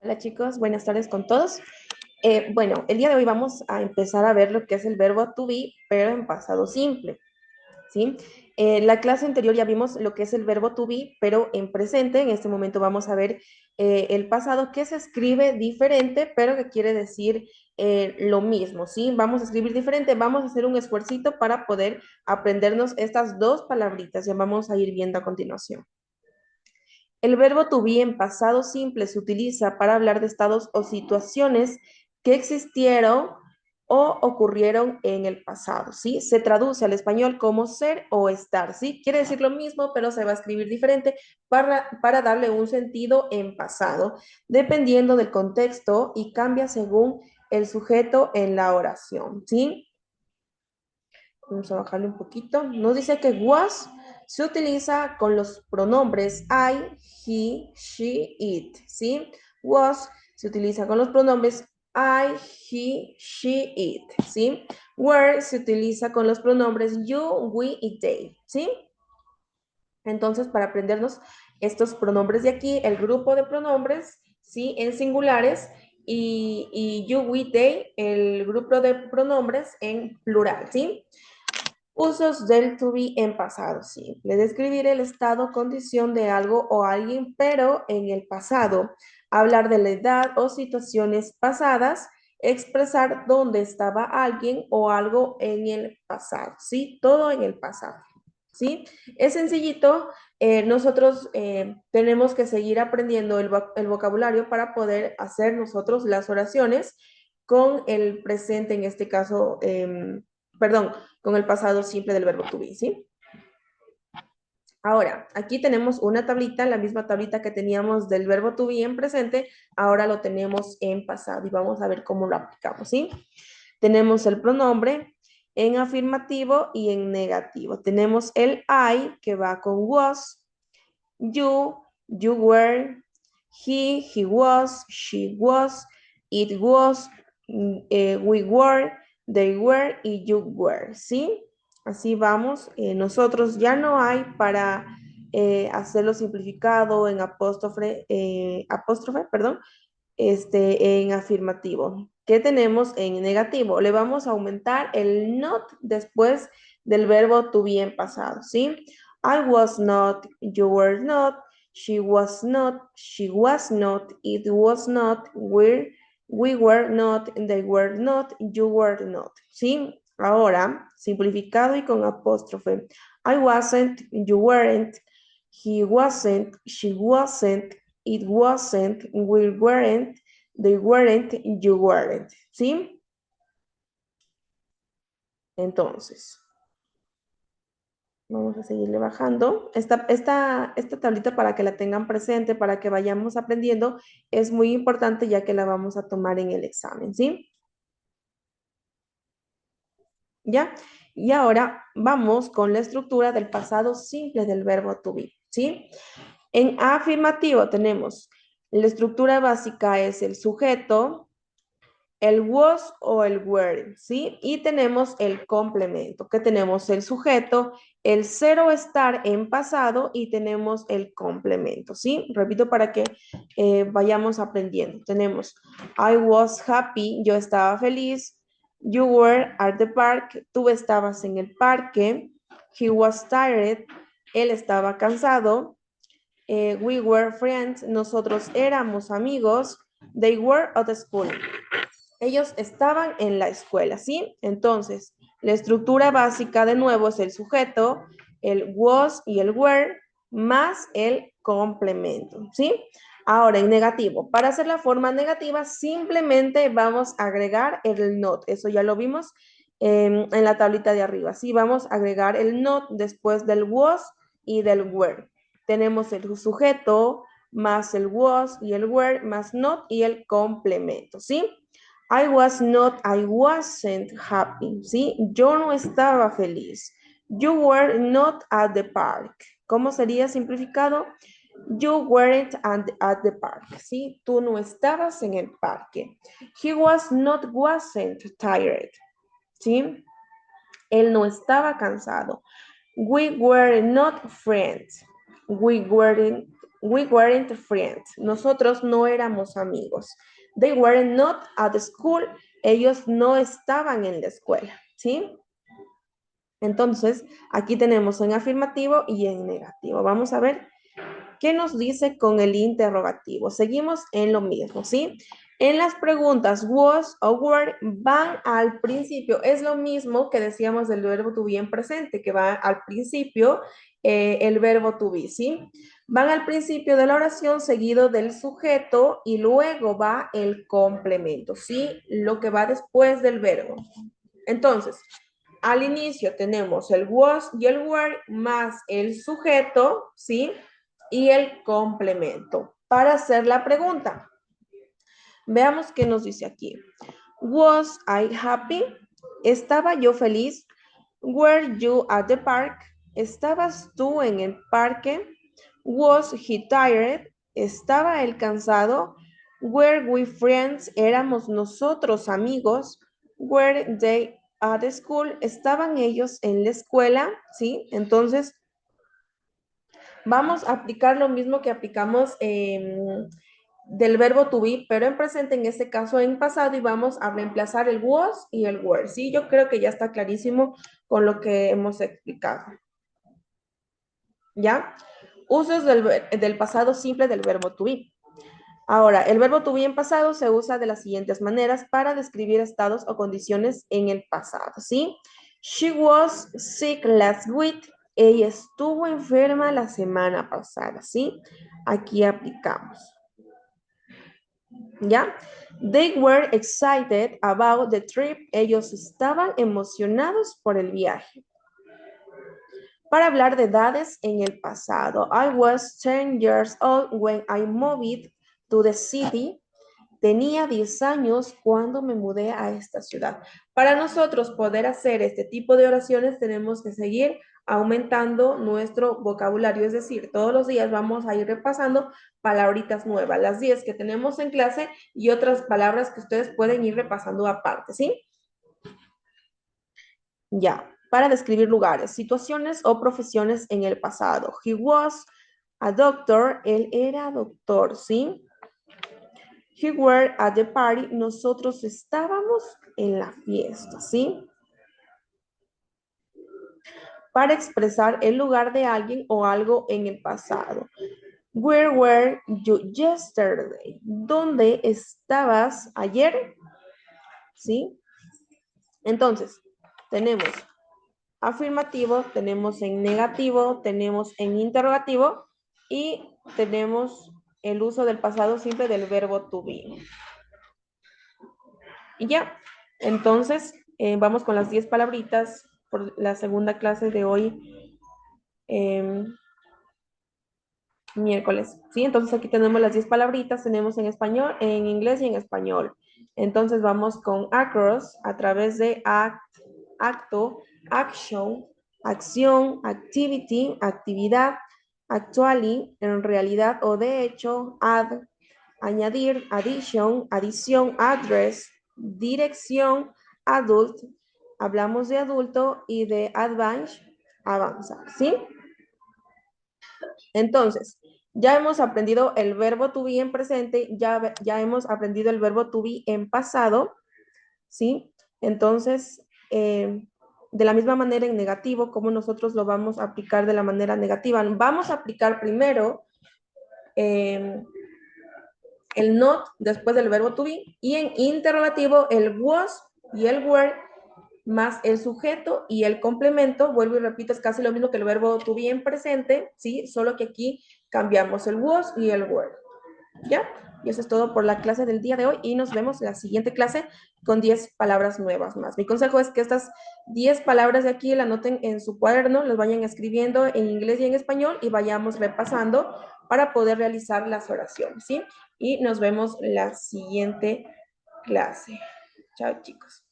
Hola chicos, buenas tardes con todos. Bueno, el día de hoy vamos a empezar a ver lo que es el verbo to be, pero en pasado simple, ¿sí? La clase anterior ya vimos lo que es el verbo to be, pero en presente. En este momento vamos a ver el pasado que se escribe diferente, pero que quiere decir lo mismo, ¿sí? Vamos a escribir diferente, vamos a hacer un esfuercito para poder aprendernos estas dos palabritas. Ya vamos a ir viendo a continuación. El verbo to be en pasado simple se utiliza para hablar de estados o situaciones que existieron o ocurrieron en el pasado, ¿sí? Se traduce al español como ser o estar, ¿sí? Quiere decir lo mismo, pero se va a escribir diferente para darle un sentido en pasado, dependiendo del contexto y cambia según el sujeto en la oración, ¿sí? Vamos a bajarle un poquito. Nos dice que was se utiliza con los pronombres I, he, she, it, ¿sí? Was se utiliza con los pronombres I, he, she, it, ¿sí? Were se utiliza con los pronombres you, we y they, ¿sí? Entonces, para aprendernos estos pronombres de aquí, el grupo de pronombres, ¿sí? En singulares y you, we, they, el grupo de pronombres en plural, ¿sí? Usos del to be en pasado simple. Describir el estado, condición de algo o alguien, pero en el pasado. Hablar de la edad o situaciones pasadas. Expresar dónde estaba alguien o algo en el pasado. ¿Sí? Todo en el pasado. ¿Sí? Es sencillito. Nosotros tenemos que seguir aprendiendo el vocabulario para poder hacer nosotros las oraciones con el presente, en este caso, perdón, con el pasado simple del verbo to be, ¿sí? Ahora, aquí tenemos una tablita, la misma tablita que teníamos del verbo to be en presente, ahora lo tenemos en pasado y vamos a ver cómo lo aplicamos, ¿sí? Tenemos el pronombre en afirmativo y en negativo. Tenemos el I que va con was, you were, he was, she was, it was, we were, they were y you were, ¿sí? Así vamos. Nosotros ya no hay para hacerlo simplificado en apóstrofe, perdón, en afirmativo. ¿Qué tenemos en negativo? Le vamos a aumentar el not después del verbo to be en pasado, ¿sí? I was not, you were not, she was not, it was not, we were not, they were not, you were not, ¿sí? Ahora, simplificado y con apóstrofe. I wasn't, you weren't, he wasn't, she wasn't, it wasn't, we weren't, they weren't, you weren't, ¿sí? Entonces, vamos a seguirle bajando. Esta tablita para que la tengan presente, para que vayamos aprendiendo, es muy importante ya que la vamos a tomar en el examen, ¿sí? ¿Ya? Y ahora vamos con la estructura del pasado simple del verbo to be, ¿sí? En afirmativo tenemos la estructura básica es el sujeto, el was o el were, ¿sí? Y tenemos el complemento, que tenemos el sujeto, el ser o estar en pasado y tenemos el complemento, ¿sí? Repito para que vayamos aprendiendo. Tenemos I was happy, yo estaba feliz. You were at the park, tú estabas en el parque. He was tired, él estaba cansado. We were friends, nosotros éramos amigos. They were at school, ellos estaban en la escuela, ¿sí? Entonces, la estructura básica de nuevo es el sujeto, el was y el were, más el complemento, ¿sí? Ahora, en negativo. Para hacer la forma negativa, simplemente vamos a agregar el not. Eso ya lo vimos en la tablita de arriba, ¿sí? Vamos a agregar el not después del was y del were. Tenemos el sujeto más el was y el were más not y el complemento, ¿sí? I was not, I wasn't happy, ¿sí? Yo no estaba feliz. You were not at the park. ¿Cómo sería simplificado? You weren't at the park, ¿sí? Tú no estabas en el parque. He wasn't tired, ¿sí? Él no estaba cansado. We were not friends. We weren't, We weren't friends. Nosotros no éramos amigos. They were not at the school. Ellos no estaban en la escuela, ¿sí? Entonces, aquí tenemos en afirmativo y en negativo. Vamos a ver qué nos dice con el interrogativo. Seguimos en lo mismo, ¿sí? En las preguntas was o were van al principio. Es lo mismo que decíamos del verbo to be en presente, que va al principio el verbo to be, ¿sí? Van al principio de la oración seguido del sujeto y luego va el complemento, ¿sí? Lo que va después del verbo. Entonces, al inicio tenemos el was y el were más el sujeto, ¿sí? Y el complemento. Para hacer la pregunta, veamos qué nos dice aquí. Was I happy? ¿Estaba yo feliz? Were you at the park? ¿Estabas tú en el parque? Was he tired? ¿Estaba él cansado? Were we friends? ¿Éramos nosotros amigos? Were they at the school? ¿Estaban ellos en la escuela? ¿Sí? Entonces, vamos a aplicar lo mismo que aplicamos del verbo to be, pero en presente, en este caso en pasado, y vamos a reemplazar el was y el were. Sí, yo creo que ya está clarísimo con lo que hemos explicado. ¿Ya? Usos del pasado simple del verbo to be. Ahora, el verbo to be en pasado se usa de las siguientes maneras para describir estados o condiciones en el pasado, ¿sí? She was sick last week. Ella estuvo enferma la semana pasada, ¿sí? Aquí aplicamos. ¿Ya? They were excited about the trip. Ellos estaban emocionados por el viaje. Para hablar de edades en el pasado, I was 10 years old when I moved to the city. Tenía 10 años cuando me mudé a esta ciudad. Para nosotros poder hacer este tipo de oraciones tenemos que seguir aumentando nuestro vocabulario, es decir, todos los días vamos a ir repasando palabritas nuevas, las 10 que tenemos en clase y otras palabras que ustedes pueden ir repasando aparte, ¿sí? Ya, para describir lugares, situaciones o profesiones en el pasado. He was a doctor, él era doctor, ¿sí? He were at the party, nosotros estábamos en la fiesta, ¿sí? Para expresar el lugar de alguien o algo en el pasado. Where were you yesterday? ¿Dónde estabas ayer? ¿Sí? Entonces, tenemos afirmativo, tenemos en negativo, tenemos en interrogativo y tenemos el uso del pasado simple del verbo to be. Y ya, entonces vamos con las 10 palabritas por la segunda clase de hoy, miércoles. ¿Sí? Entonces aquí tenemos las 10 palabritas, tenemos en español, en inglés y en español. Entonces vamos con across, a través de act, acto, action, acción, activity, actividad, actually, en realidad o de hecho, add, añadir, addition, adición, address, dirección, adult, hablamos de adulto y de advance, avanzar, ¿sí? Entonces, ya hemos aprendido el verbo to be en presente, ya hemos aprendido el verbo to be en pasado, ¿sí? Entonces, de la misma manera en negativo, como nosotros lo vamos a aplicar de la manera negativa. Vamos a aplicar primero el not después del verbo to be y en interrogativo el was y el were más el sujeto y el complemento, vuelvo y repito, es casi lo mismo que el verbo to be en presente, ¿sí? Solo que aquí cambiamos el was y el were, ¿ya? Y eso es todo por la clase del día de hoy y nos vemos en la siguiente clase con 10 palabras nuevas más. Mi consejo es que estas 10 palabras de aquí la anoten en su cuaderno, las vayan escribiendo en inglés y en español y vayamos repasando para poder realizar las oraciones, ¿sí? Y nos vemos la siguiente clase. Chao, chicos.